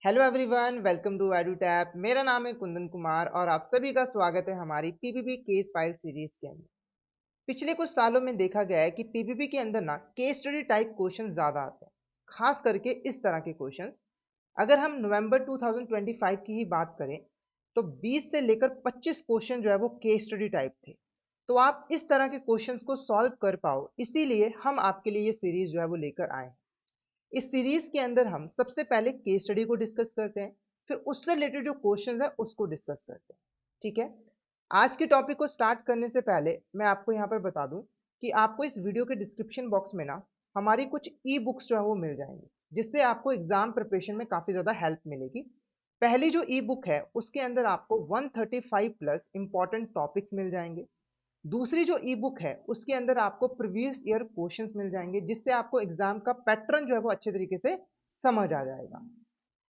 Hello everyone, welcome to Edutap. मेरा नाम है कुंदन कुमार और आप सभी का स्वागत है हमारी पीपीपी केस फाइल सीरीज के अंदर। पिछले कुछ सालों में देखा गया है कि पीपीपी के अंदर ना केस स्टडी टाइप क्वेश्चन ज्यादा आते हैं, खास करके इस तरह के क्वेश्चंस। अगर हम नवंबर 2025 की ही बात करें तो 20 से लेकर 25 क्वेश्चन जो है वो केस स्टडी टाइप थे। तो आप इस तरह के क्वेश्चंस को सॉल्व कर पाओ, इसीलिए हम आपके लिए ये सीरीज जो है वो लेकर आए हैं। इस सीरीज के अंदर हम सबसे पहले केस स्टडी को डिस्कस करते हैं, फिर उससे रिलेटेड जो क्वेश्चंस है उसको डिस्कस करते हैं। ठीक है। आज के टॉपिक को स्टार्ट करने से पहले मैं आपको यहाँ पर बता दूं कि आपको इस वीडियो के डिस्क्रिप्शन बॉक्स में ना हमारी कुछ ई बुक्स जो है वो मिल जाएंगी, जिससे आपको एग्जाम प्रिपरेशन में काफी ज्यादा हेल्प मिलेगी। पहली जो ई बुक है उसके अंदर आपको 135 प्लस इंपॉर्टेंट टॉपिक्स मिल जाएंगे। दूसरी जो ई बुक है उसके अंदर आपको प्रीवियस ईयर क्वेश्चंस मिल जाएंगे, जिससे आपको एग्जाम का पैटर्न जो है वो अच्छे तरीके से समझ आ जाएगा।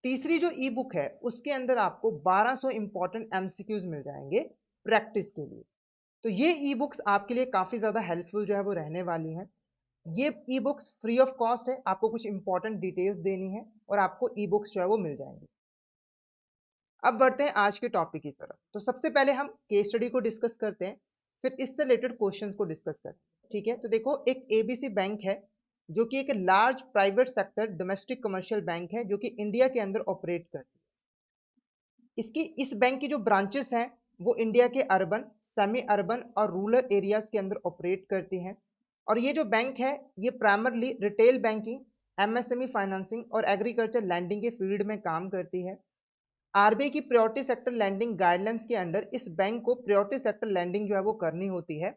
तीसरी जो ई बुक है उसके अंदर आपको 1200 इंपॉर्टेंट एमसीक्यूज मिल जाएंगे प्रैक्टिस के लिए। तो ये ई बुक्स आपके लिए काफी ज्यादा हेल्पफुल जो है वो रहने वाली हैं। ये e books free of cost है, आपको कुछ इंपॉर्टेंट डिटेल्स देनी है और आपको ई बुक्स जो है वो मिल जाएंगी। अब बढ़ते हैं आज के टॉपिक की तरफ। तो सबसे पहले हम केस स्टडी को डिस्कस करते हैं, फिर इससे रिलेटेड क्वेश्चंस को डिस्कस करते हैं। ठीक है। तो देखो, एक एबीसी बैंक है जो कि एक large private sector domestic commercial bank है जो कि इंडिया के अंदर ऑपरेट करती है। इसकी इस बैंक की जो ब्रांचेस हैं वो इंडिया के अर्बन, सेमी अर्बन और रूरल एरियाज के अंदर ऑपरेट करती हैं। और ये जो बैंक है ये primarily retail banking, MSME financing और एग्रीकल्चर लैंडिंग के फील्ड में काम करती है। आरबीआई की प्रायोरिटी सेक्टर लैंडिंग गाइडलाइंस के अंडर इस बैंक को प्रायोरिटी सेक्टर लैंडिंग जो है वो करनी होती है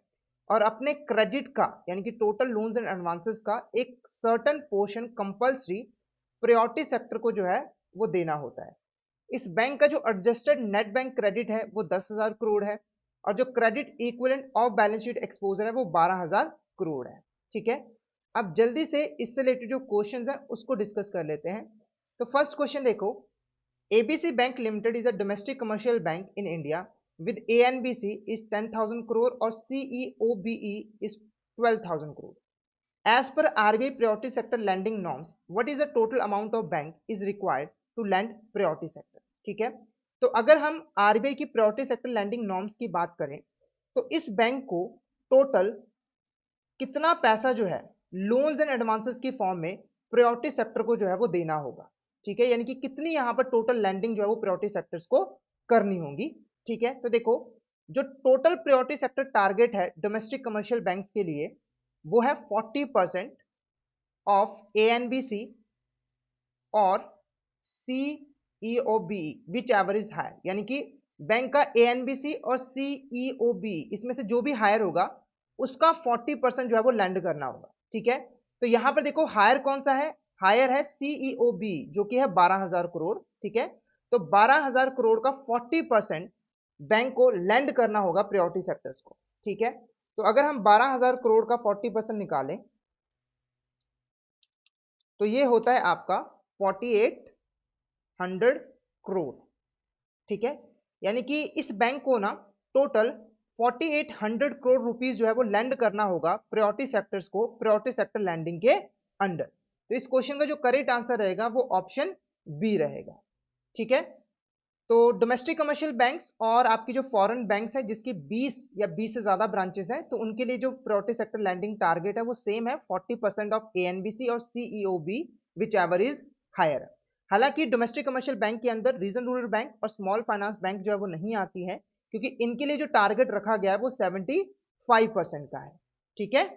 और अपने क्रेडिट का यानी कि टोटल लोन्स एंड एडवांसेस का एक certain portion compulsory priority sector को जो है वो देना होता है। इस बैंक का जो एडजस्टेड नेट बैंक क्रेडिट है वो 10,000 करोड़ है और जो credit equivalent of balance sheet exposure है वो 12,000 करोड़ है। ठीक है। अब जल्दी से इससे रिलेटेड जो क्वेश्चंस है उसको डिस्कस कर लेते हैं। तो फर्स्ट क्वेश्चन देखो, ABC Bank Limited is a domestic commercial bank in India with ANBC is 10,000 crore or CEOBE is 12,000 crore. As per RBI priority sector lending norms, what is the total amount of bank is required to lend priority sector? ठीक है। तो अगर हम RBI की priority sector lending norms की बात करें तो इस बैंक को टोटल कितना पैसा जो है लोन्स एंड एडवांसेस की फॉर्म में प्रायोरिटी सेक्टर को जो है वो देना होगा। ठीक है। यानी कि कितनी यहां पर टोटल लैंडिंग जो है वो प्रायोरिटी सेक्टर्स को करनी होगी। ठीक है। तो देखो, जो टोटल प्रायोरिटी सेक्टर टारगेट है डोमेस्टिक कमर्शियल बैंक्स के लिए वो है 40% ऑफ एएनबीसी और CEOB which ever is higher. यानी कि बैंक का एएनबीसी और सीईओबी इसमें से जो भी हायर होगा उसका 40% जो है वो लैंड करना होगा। ठीक है। तो यहां पर देखो, हायर कौन सा है? हायर है सीईओबी जो कि है 12,000 करोड़। ठीक है। तो 12,000 करोड़ का 40% बैंक को लैंड करना होगा प्रायोरिटी सेक्टर्स को। ठीक है। तो अगर हम 12,000 करोड़ का 40% निकालें तो ये होता है आपका 4800 करोड़। ठीक है। यानी कि इस बैंक को ना टोटल 4800 करोड़ रुपीस जो है वो लैंड करना होगा प्रायोरिटी सेक्टर्स को, प्रायोरिटी सेक्टर लैंडिंग के अंडर। तो इस क्वेश्चन का जो करेक्ट आंसर रहेगा वो ऑप्शन बी रहेगा। ठीक है। तो डोमेस्टिक कमर्शियल बैंक्स और आपकी जो फॉरेन बैंक्स है जिसकी 20 या 20 से ज्यादा ब्रांचेस हैं, तो उनके लिए जो प्रायोरिटी सेक्टर लैंडिंग टारगेट है वो सेम है 40% ऑफ एएनबीसी और CEOB which ever is higher. हालांकि डोमेस्टिक कमर्शियल बैंक के अंदर रीजन रूरल बैंक और स्मॉल फाइनेंस बैंक जो है वो नहीं आती है, क्योंकि इनके लिए जो टारगेट रखा गया है वो 75% का है। ठीक है।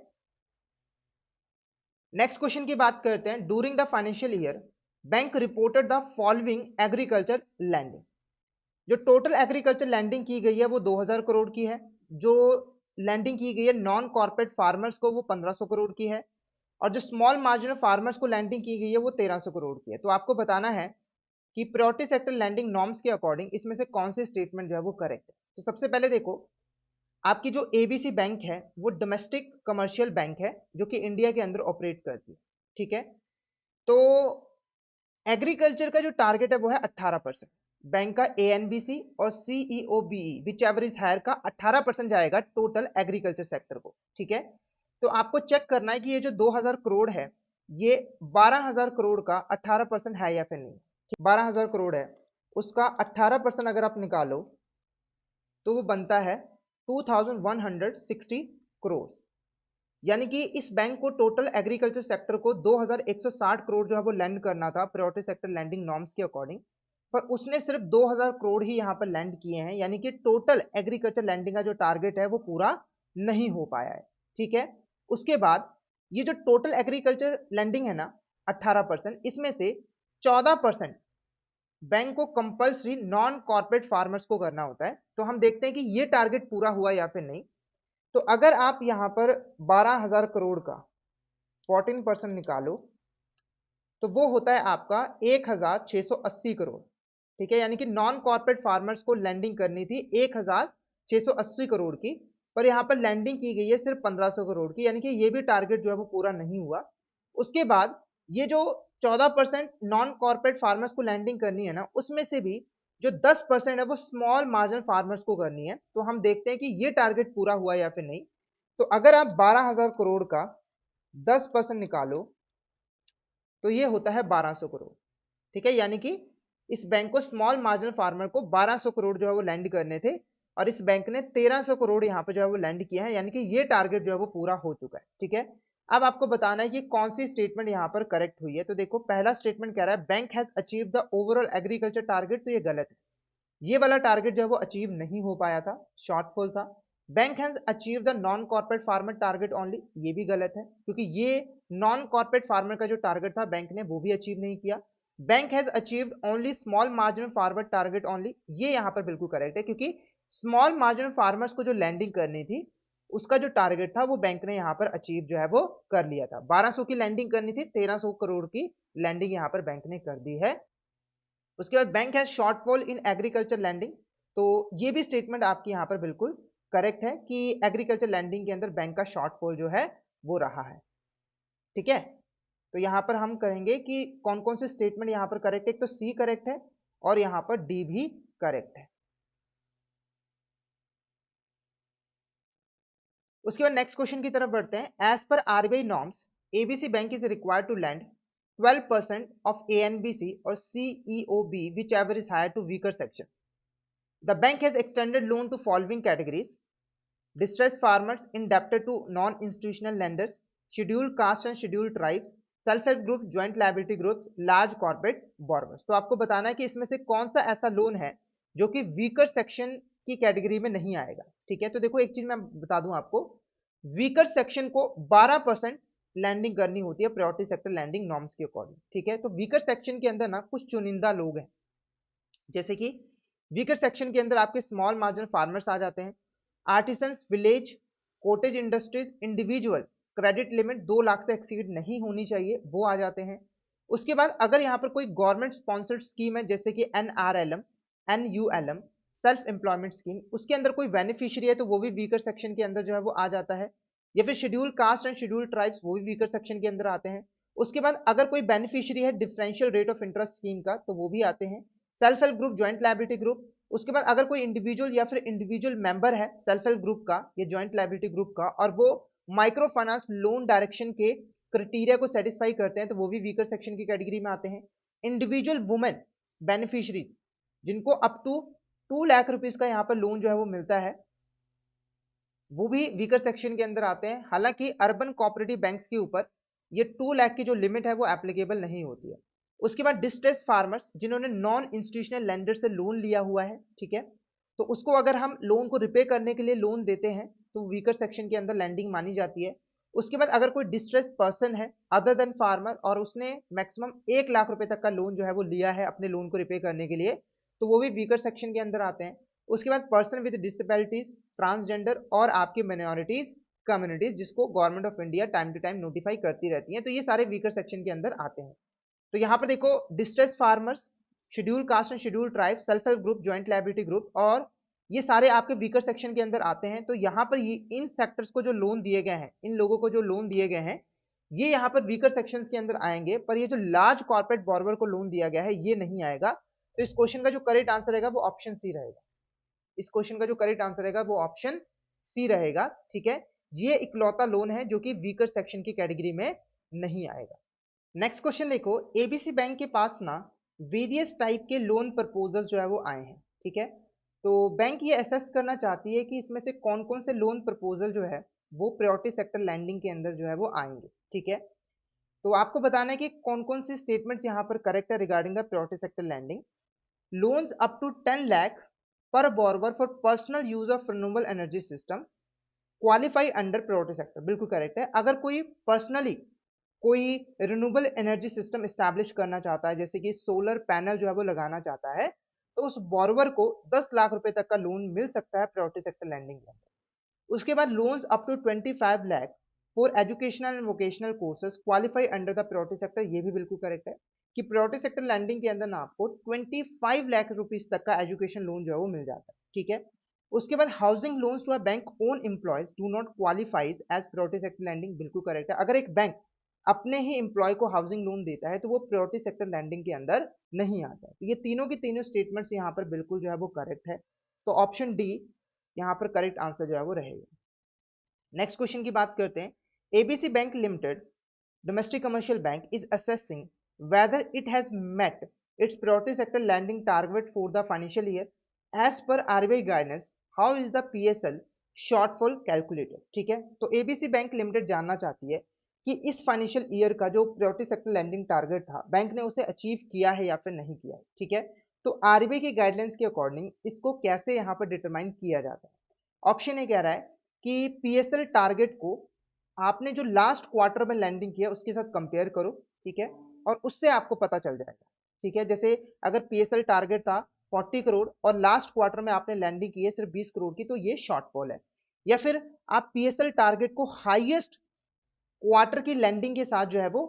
नेक्स्ट क्वेश्चन की बात करते हैं। During the financial year bank reported the following agriculture lending. जो टोटल एग्रीकल्चर लैंडिंग की गई है वो 2000 करोड़ की है। जो लैंडिंग की गई है नॉन कॉर्पोरेट फार्मर्स को वो 1500 करोड़ की है। और जो स्मॉल मार्जिनल फार्मर्स को लैंडिंग की गई है वो 1300 करोड़ की है। तो आपको बताना है कि प्रायोरिटी सेक्टर लैंडिंग नॉर्म्स के अकॉर्डिंग इसमें से कौन से स्टेटमेंट जो है वो करेक्ट है। तो सबसे पहले देखो, आपकी जो एबीसी बैंक है वो डोमेस्टिक कमर्शियल बैंक है जो कि इंडिया के अंदर ऑपरेट करती है। ठीक है। तो एग्रीकल्चर का जो टारगेट है वो है 18%। बैंक का एएनबीसी और सीईओबीई विच एवर इज हायर का 18% जाएगा टोटल एग्रीकल्चर सेक्टर को। ठीक है। तो आपको चेक करना है कि ये जो 2000 करोड़ है ये 12,000 करोड़ का 18% है या फिर नहीं। 12,000 करोड़ है, उसका 18% अगर आप निकालो तो वो बनता है 2160 करोड़। यानी कि इस बैंक को टोटल एग्रीकल्चर सेक्टर को 2160 करोड़ जो है वो लैंड करना था प्रायोरिटी सेक्टर लैंडिंग नॉर्म्स के अकॉर्डिंग, पर उसने सिर्फ 2000 करोड़ ही यहाँ पर लैंड किए हैं। यानी कि टोटल एग्रीकल्चर लैंडिंग का जो टारगेट है वो पूरा नहीं हो पाया है। ठीक है, उसके बाद ये जो टोटल एग्रीकल्चर लैंडिंग है ना 18%, इसमें से 14% बैंक को कंपल्सरी नॉन कॉर्पोरेट फार्मर्स को करना होता है। तो हम देखते हैं कि ये टारगेट पूरा हुआ या फिर नहीं। तो अगर आप यहां पर 12,000 करोड़ का 14% निकालो तो वो होता है आपका 1,680 करोड़। ठीक है, यानी कि नॉन कॉर्पोरेट फार्मर्स को लैंडिंग करनी थी 1,680 करोड़ की, पर यहां पर लैंडिंग की गई है सिर्फ 1,500 करोड़ की। यानी कि ये भी टारगेट जो है वो पूरा नहीं हुआ। उसके बाद ये जो 14% नॉन कॉर्पोरेट फार्मर्स को लैंडिंग करनी है ना, उसमें से भी जो 10% है वो स्मॉल मार्जिनल फार्मर्स को करनी है। तो हम देखते हैं कि ये टारगेट पूरा हुआ या फिर नहीं। तो अगर आप 12,000 करोड़ का 10% निकालो तो ये होता है 1200 करोड़। ठीक है, यानी कि इस बैंक को स्मॉल मार्जिनल फार्मर को 1200 करोड़ जो है वो लैंड करने थे, और इस बैंक ने 1300 करोड़ यहाँ पे जो है वो लैंड किया है। यानी कि ये टारगेट जो है वो पूरा हो चुका है। ठीक है, अब आपको बताना है कि कौन सी स्टेटमेंट यहाँ पर करेक्ट हुई है। तो देखो, पहला स्टेटमेंट कह रहा है bank has achieve the overall agriculture target, तो ये गलत है। ये वाला टारगेट जो है वो अचीव नहीं हो पाया था, शॉर्टफॉल था। Bank has achieve the non corporate farmer target only, ये भी गलत है, क्योंकि ये नॉन कॉर्पोरेट फार्मर का जो टारगेट था बैंक ने वो भी अचीव नहीं किया। Bank has achieved only small marginal farmer target only, ये यहाँ पर बिल्कुल करेक्ट है, क्योंकि स्मॉल मार्जिनल फार्मर्स को जो लैंडिंग करनी थी उसका जो टारगेट था वो बैंक ने यहाँ पर अचीव जो है वो कर लिया था। 1200 की लैंडिंग करनी थी, 1300 करोड़ की लैंडिंग यहाँ पर बैंक ने कर दी है। उसके बाद bank has shortfall in agriculture lending, तो ये भी स्टेटमेंट आपकी यहाँ पर बिल्कुल करेक्ट है कि एग्रीकल्चर लैंडिंग के अंदर बैंक का शॉर्टफॉल जो है वो रहा है। ठीक है, तो यहाँ पर हम कहेंगे कि कौन कौन से स्टेटमेंट यहाँ पर करेक्ट है। एक तो सी करेक्ट है और यहाँ पर डी भी करेक्ट है। उसके बाद नेक्स्ट क्वेश्चन की तरफ बढ़ते हैं। As per RBI norms ABC bank is required to land 12% of ANBC और CEOB which ever is higher to weaker section. The bank has extended loan to following categories: distressed farmers indebted to non-institutional lenders, scheduled caste and scheduled tribes, self-help groups, joint liability groups, large corporate borrowers। तो आपको बताना है कि इसमें से कौन सा ऐसा लोन है जो कि वीकर सेक्शन की कैटेगरी में नहीं आएगा। ठीक है, तो देखो एक चीज मैं बता दूं आपको, वीकर सेक्शन को 12% लैंडिंग करनी होती है प्रायोरिटी सेक्टर लैंडिंग नॉर्म्स के अकॉर्डिंग। ठीक है, तो वीकर सेक्शन के अंदर ना कुछ चुनिंदा लोग हैं, जैसे कि वीकर सेक्शन के अंदर आपके स्मॉल मार्जिनल फार्मर्स आ जाते हैं, artisans, village, cottage industries, individual credit limit 2 lakh से एक्सीड नहीं होनी चाहिए, वो आ जाते हैं। उसके बाद अगर यहाँ पर कोई गवर्नमेंट स्पॉन्सर्ड स्कीम है जैसे कि NRLM, NULM, self employment scheme, उसके अंदर कोई बेनिफिशियरी है तो वो भी वीकर सेक्शन के अंदर जो है वो आ जाता है। या फिर schedule caste and schedule tribes, वो भी वीकर सेक्शन के अंदर आते हैं। उसके बाद अगर कोई बेनिफिशियरी है differential rate of interest scheme का तो वो भी आते हैं। Self help group, joint liability group. उसके बाद अगर कोई इंडिविजुअल या फिर इंडिविजुअल मेंबर है सेल्फ हेल्प ग्रुप का या ज्वाइंट लायबिलिटी ग्रुप का और वो माइक्रो फाइनेंस लोन डायरेक्शन के क्राइटेरिया को सेटिस्फाई करते हैं तो वो भी वीकर सेक्शन की कैटेगरी में आते हैं। इंडिविजुअल वुमेन बेनिफिशियरीज जिनको अप टू 2 लाख रुपीज का यहाँ पर लोन जो है वो मिलता है, वो भी वीकर सेक्शन के अंदर आते हैं। हालांकि अर्बन कोऑपरेटिव बैंक्स के ऊपर ये 2 लाख की जो लिमिट है वो एप्लीकेबल नहीं होती है। उसके बाद डिस्ट्रेस फार्मर्स जिन्होंने नॉन इंस्टीट्यूशनल लेंडर से लोन लिया हुआ है, ठीक है, तो उसको अगर हम लोन को रिपे करने के लिए लोन देते हैं तो वीकर सेक्शन के अंदर लैंडिंग मानी जाती है। उसके बाद अगर कोई डिस्ट्रेस पर्सन है अदर देन फार्मर और उसने मैक्सिमम 1 लाख रुपए तक का लोन जो है वो लिया है अपने लोन को रिपे करने के लिए, तो वो भी वीकर सेक्शन के अंदर आते हैं। उसके बाद पर्सन विद डिसेबिलिटीज, ट्रांसजेंडर और आपकी माइनॉरिटीज कम्युनिटीज जिसको government of India time to time notify करती रहती है, तो ये सारे वीकर सेक्शन के अंदर आते हैं। तो यहाँ पर देखो, distress farmers, schedule caste and schedule tribe, self help group, joint liability group, और ये सारे आपके वीकर सेक्शन के अंदर आते हैं। तो यहाँ पर ये इन सेक्टर्स को जो लोन दिए गए हैं, इन लोगों को जो लोन दिए गए हैं, ये यहाँ पर वीकर सेक्शंस के अंदर आएंगे, पर ये जो लार्ज कॉर्पोरेट बॉर्वर को लोन दिया गया है ये नहीं आएगा। तो इस क्वेश्चन का जो करेक्ट आंसर रहेगा वो ऑप्शन सी रहेगा। इस क्वेश्चन का जो करेक्ट आंसर रहेगा वो ऑप्शन सी रहेगा। ठीक है, ये इकलौता लोन है जो कि वीकर सेक्शन की कैटेगरी में नहीं आएगा। नेक्स्ट क्वेश्चन देखो, एबीसी बैंक के पास ना वेरियस टाइप के लोन प्रपोजल जो है वो आए हैं, ठीक है। तो बैंक ये असेस करना चाहती है कि इसमें से कौन कौन से लोन प्रपोजल जो है वो प्रायोरिटी सेक्टर लैंडिंग के अंदर जो है वो आएंगे, ठीक है। तो आपको बताना है कि कौन कौन सी स्टेटमेंट्स यहाँ पर करेक्ट है regarding the priority sector lending. Loans up to 10 lakh per borrower for personal use of renewable energy system qualify under priority sector, बिल्कुल करेक्ट है। अगर कोई पर्सनली कोई रिन्यूएबल एनर्जी सिस्टम स्टैब्लिश करना चाहता है, जैसे कि सोलर पैनल जो है वो लगाना चाहता है, तो उस बोरोवर को 10 लाख रुपए तक का लोन मिल सकता है प्रायोरिटी सेक्टर लैंडिंग में। उसके बाद loans up to 25 lakh for educational and vocational courses qualify under the priority sector, ये भी बिल्कुल करेक्ट है कि प्रायोरिटी सेक्टर लैंडिंग के अंदर ना आपको 25 लाख रुपीस तक का एजुकेशन लोन जो है वो मिल जाता है, ठीक है। उसके बाद housing loans to a bank own employees do not qualifies as priority sector lending, बिल्कुल करेक्ट है। अगर एक बैंक अपने ही एम्प्लॉय को हाउसिंग लोन देता है तो वो प्रायोरिटी सेक्टर लैंडिंग के अंदर नहीं आता है। तो ये तीनों की तीनों स्टेटमेंट्स यहाँ पर बिल्कुल जो है वो करेक्ट है। तो ऑप्शन डी यहाँ पर करेक्ट आंसर जो है वो रहेगा। नेक्स्ट क्वेश्चन की बात करते हैं। ABC bank limited domestic commercial bank is assessing whether it has met its priority sector lending target for the financial year as per RBI guidance. How is the PSL shortfall calculated? ठीक है, तो ABC bank limited जानना चाहती है कि इस financial year का जो प्रायोरिटी सेक्टर लैंडिंग टारगेट था बैंक ने उसे अचीव किया है या फिर नहीं किया है, ठीक है। तो आरबीआई की गाइडलाइंस के अकॉर्डिंग इसको कैसे यहाँ पर डिटरमाइन किया जाता है। ऑप्शन ए कह रहा है कि पीएसएल टारगेट को आपने जो लास्ट क्वार्टर में लैंडिंग किया उसके साथ कंपेयर करो, ठीक है, और उससे आपको पता चल जाएगा, ठीक है। जैसे अगर पीएसएल टारगेट था 40 करोड़ और लास्ट क्वार्टर में आपने लैंडिंग की है सिर्फ 20 करोड़ की, तो ये शॉर्टफॉल है। या फिर आप पीएसएल टारगेट को हाईएस्ट क्वार्टर की लैंडिंग के साथ जो है वो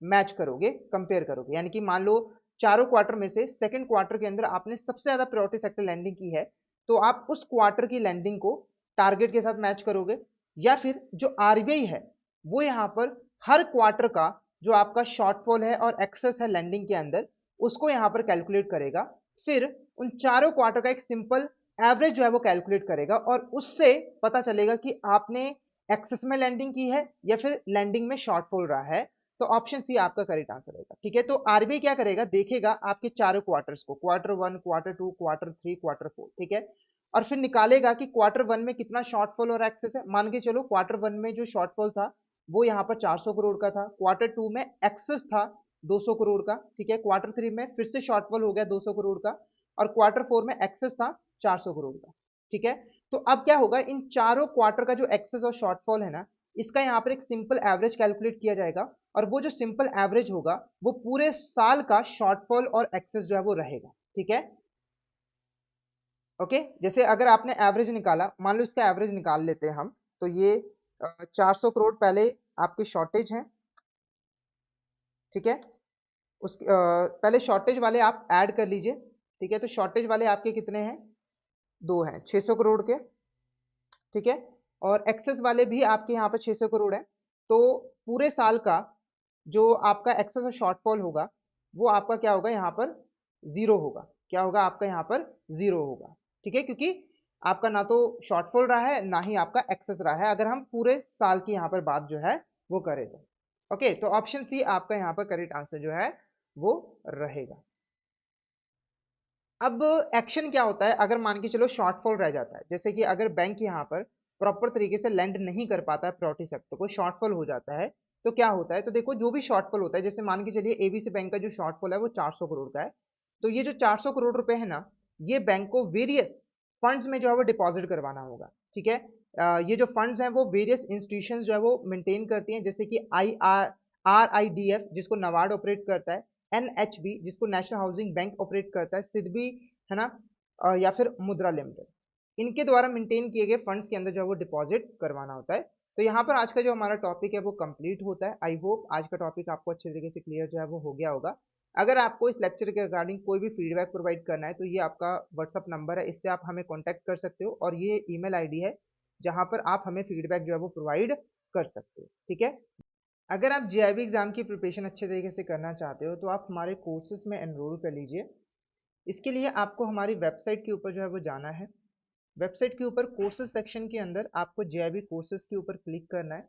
मैच करोगे, कंपेयर करोगे, यानी कि मान लो चारों क्वार्टर में से सेकंड क्वार्टर के अंदर आपने सबसे ज्यादा प्रायोरिटी सेक्टर लैंडिंग की है, तो आप उस क्वार्टर की लैंडिंग को टारगेट के साथ मैच करोगे। या फिर जो आरबीआई है वो यहाँ पर हर क्वार्टर का जो आपका शॉर्टफॉल है और एक्सेस है लैंडिंग के अंदर उसको यहाँ पर कैलकुलेट करेगा, फिर उन चारों क्वार्टर का एक सिंपल एवरेज जो है वो कैलकुलेट करेगा और उससे पता चलेगा कि आपने एक्सेस में लैंडिंग की है या फिर लैंडिंग में शॉर्टफॉल रहा है। तो ऑप्शन सी आपका करेक्ट आंसर रहेगा, ठीक है। तो आरबीआई क्या करेगा, देखेगा आपके चारों क्वार्टर्स को, quarter one, quarter two, quarter three, quarter four, ठीक है, और फिर निकालेगा कि क्वार्टर वन में कितना शॉर्टफॉल और एक्सेस है। मान के चलो क्वार्टर वन में जो शॉर्टफॉल था वो यहाँ पर 400 करोड़ का था, क्वार्टर टू में एक्सेस था 200 करोड़ का, ठीक है, क्वार्टर थ्री में फिर से शॉर्टफॉल हो गया 200 करोड़ का, और क्वार्टर फोर में एक्सेस था 400 करोड़ का, ठीक है। तो अब क्या होगा, इन चारों क्वार्टर का जो एक्सेस और शॉर्टफॉल है ना, इसका यहाँ पर एक सिंपल एवरेज कैलकुलेट किया जाएगा और वो जो सिंपल एवरेज होगा वो पूरे साल का शॉर्टफॉल और एक्सेस जो है वो रहेगा, ठीक है। ओके, जैसे अगर आपने एवरेज निकाला, मान लो इसका एवरेज निकाल लेते हैं हम, तो ये 400 करोड़ पहले आपकी शॉर्टेज है, ठीक है। उसके पहले शॉर्टेज वाले आप ऐड कर लीजिए, ठीक है। तो शॉर्टेज वाले आपके कितने हैं, दो हैं, 600 करोड़ के, ठीक है। और एक्सेस वाले भी आपके यहाँ पे 600 करोड़ है। तो पूरे साल का जो आपका एक्सेस और शॉर्टफॉल होगा वो आपका क्या होगा, यहाँ पर जीरो होगा। क्या होगा आपका यहाँ पर, जीरो होगा, ठीक है, क्योंकि आपका ना तो शॉर्टफॉल रहा है ना ही आपका एक्सेस रहा है, अगर हम पूरे साल की यहाँ पर बात जो है वो करें तो। ओके, तो ऑप्शन सी आपका यहाँ पर करेक्ट आंसर जो है वो रहेगा। अब एक्शन क्या होता है अगर मान के चलो शॉर्टफॉल रह जाता है, जैसे कि अगर बैंक यहाँ पर प्रॉपर तरीके से लेंड नहीं कर पाता है प्रायोरिटी सेक्टर को, शॉर्टफॉल हो जाता है, तो क्या होता है, तो देखो जो भी शॉर्टफॉल होता है, जैसे मान के चलिए एबीसी बैंक का जो शॉर्टफॉल है वो 400 करोड़ का है, तो ये जो 400 करोड़ रुपए है ना, ये बैंक को वेरियस फंड्स में जो है वो डिपॉजिट करवाना होगा, ठीक है। ये जो फंड्स हैं वो वेरियस इंस्टीट्यूशन जो है वो मेंटेन करती हैं, जैसे कि RIDF जिसको नबार्ड ऑपरेट करता है, NHB जिसको नेशनल हाउसिंग बैंक ऑपरेट करता है, सिडबी है ना, या फिर मुद्रा लिमिटेड, इनके द्वारा मेंटेन किए गए फंड्स के अंदर जो है वो डिपॉजिट करवाना होता है। तो यहाँ पर आज का जो हमारा टॉपिक है वो कंप्लीट होता है। आई होप आज का टॉपिक आपको अच्छे तरीके से क्लियर जो है वो हो गया होगा। अगर आपको इस लेक्चर के रिगार्डिंग कोई भी फीडबैक प्रोवाइड करना है तो ये आपका व्हाट्सअप नंबर है, इससे आप हमें कॉन्टैक्ट कर सकते हो, और ये ईमेल आईडी है जहाँ पर आप हमें फीडबैक जो है वो प्रोवाइड कर सकते हो, ठीक है। अगर आप जीआईबी एग्जाम की प्रिपरेशन अच्छे तरीके से करना चाहते हो तो आप हमारे कोर्सेज में एनरोल कर लीजिए। इसके लिए आपको हमारी वेबसाइट के ऊपर जो है वो जाना है। वेबसाइट के ऊपर कोर्सेज सेक्शन के अंदर आपको जीआईबी कोर्सेज के ऊपर क्लिक करना है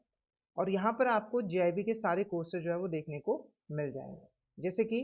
और यहाँ पर आपको जीआईबी के सारे कोर्सेज जो है वो देखने को मिल जाएंगे। जैसे कि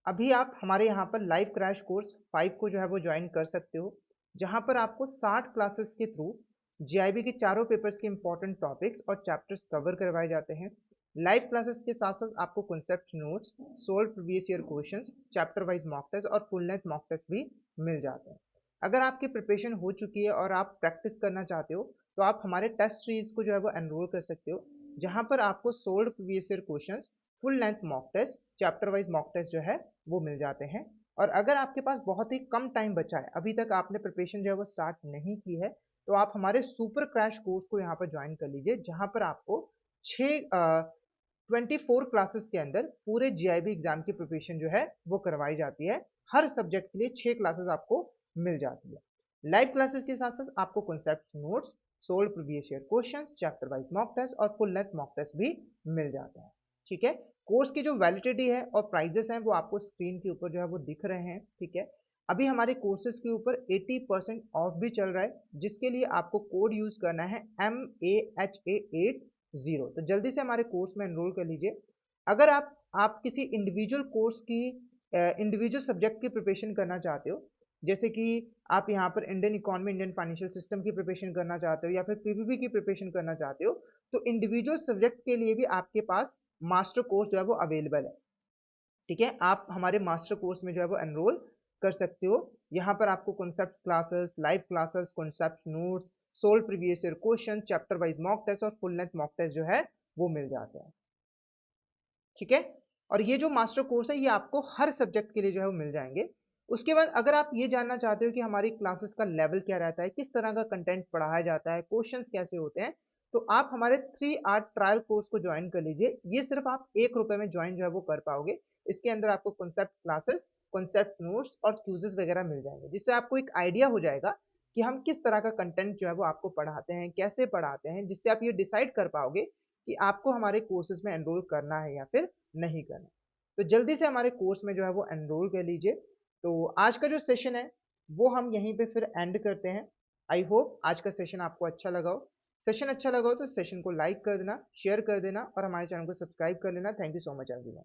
अभी आप हमारे यहाँ पर लाइव क्रैश कोर्स 5 को जो है वो ज्वाइन कर सकते हो, जहाँ पर आपको 60 क्लासेस के थ्रू जीआईबी के चारों पेपर्स के इंपॉर्टेंट टॉपिक्स और चैप्टर्स कवर करवाए जाते हैं। लाइव क्लासेस के साथ साथ आपको concept notes, solved previous year questions, chapter wise mock test और फुल लेंथ मॉक टेस्ट भी मिल जाते हैं। अगर आपकी प्रिपरेशन हो चुकी है और आप प्रैक्टिस करना चाहते हो, तो आप हमारे टेस्ट सीरीज को जो है वो एनरोल कर सकते हो, जहाँ पर आपको solved previous year questions, full length mock test, chapter wise mock test जो है वो मिल जाते हैं। और अगर आपके पास बहुत ही कम टाइम बचा है, अभी तक आपने प्रिपरेशन जो है वो स्टार्ट नहीं की है, तो आप हमारे सुपर क्रैश कोर्स को यहाँ पर ज्वाइन कर लीजिए, जहाँ पर आपको 24 क्लासेस के अंदर पूरे जीआईबी एग्जाम की प्रिपरेशन जो है वो करवाई जाती है। हर सब्जेक्ट के लिए 6 क्लासेस आपको मिल जाती है। लाइव क्लासेस के साथ साथ आपको concept notes, solved previous year questions, chapter wise mock test और फुल लेंथ मॉक टेस्ट भी मिल जाता है। ठीक है, कोर्स की जो वैलिडिटी है और प्राइजेस हैं वो आपको स्क्रीन के ऊपर जो है वो दिख रहे हैं। ठीक है, अभी हमारे कोर्सेज के ऊपर 80% ऑफ भी चल रहा है, जिसके लिए आपको कोड यूज करना है MAHA80। तो जल्दी से हमारे कोर्स में एनरोल कर लीजिए। अगर आप किसी इंडिविजुअल कोर्स की इंडिविजुअल सब्जेक्ट की प्रिपरेशन करना चाहते हो, जैसे कि आप यहाँ पर Indian economy, Indian financial system की प्रिपरेशन करना चाहते हो या फिर पीपीपी की प्रिपरेशन करना चाहते हो, तो इंडिविजुअल सब्जेक्ट के लिए भी आपके पास मास्टर कोर्स जो है वो अवेलेबल है। ठीक है, आप हमारे मास्टर कोर्स में जो है वो एनरोल कर सकते हो। यहाँ पर आपको concept classes, live classes, concept notes, solved previous year question, chapter wise mock test और फुल लेंथ मॉक टेस्ट जो है वो मिल जाते हैं। ठीक है, और ये जो मास्टर कोर्स है ये आपको हर सब्जेक्ट के लिए जो है वो मिल जाएंगे। उसके बाद अगर आप ये जानना चाहते हो कि हमारी क्लासेस का लेवल क्या रहता है, किस तरह का कंटेंट पढ़ाया जाता है, क्वेश्चंस कैसे होते हैं, तो आप हमारे 3 आवर ट्रायल कोर्स को ज्वाइन कर लीजिए। ये सिर्फ आप ₹1 में ज्वाइन जो है वो कर पाओगे। इसके अंदर आपको कॉन्सेप्ट क्लासेस, कॉन्सेप्ट नोट्स और क्यूजेस वगैरह मिल जाएंगे, जिससे आपको एक आइडिया हो जाएगा कि हम किस तरह का कंटेंट जो है वो आपको पढ़ाते हैं, कैसे पढ़ाते हैं, जिससे आप ये डिसाइड कर पाओगे कि आपको हमारे कोर्सेज में एनरोल करना है या फिर नहीं करना। तो जल्दी से हमारे कोर्स में जो है वो एनरोल कर लीजिए। तो आज का जो सेशन है वो हम यहीं पे फिर एंड करते हैं। आई होप आज का सेशन आपको अच्छा लगा हो। सेशन अच्छा लगा हो तो सेशन को लाइक कर देना, शेयर कर देना और हमारे चैनल को सब्सक्राइब कर लेना। Thank you so much everyone.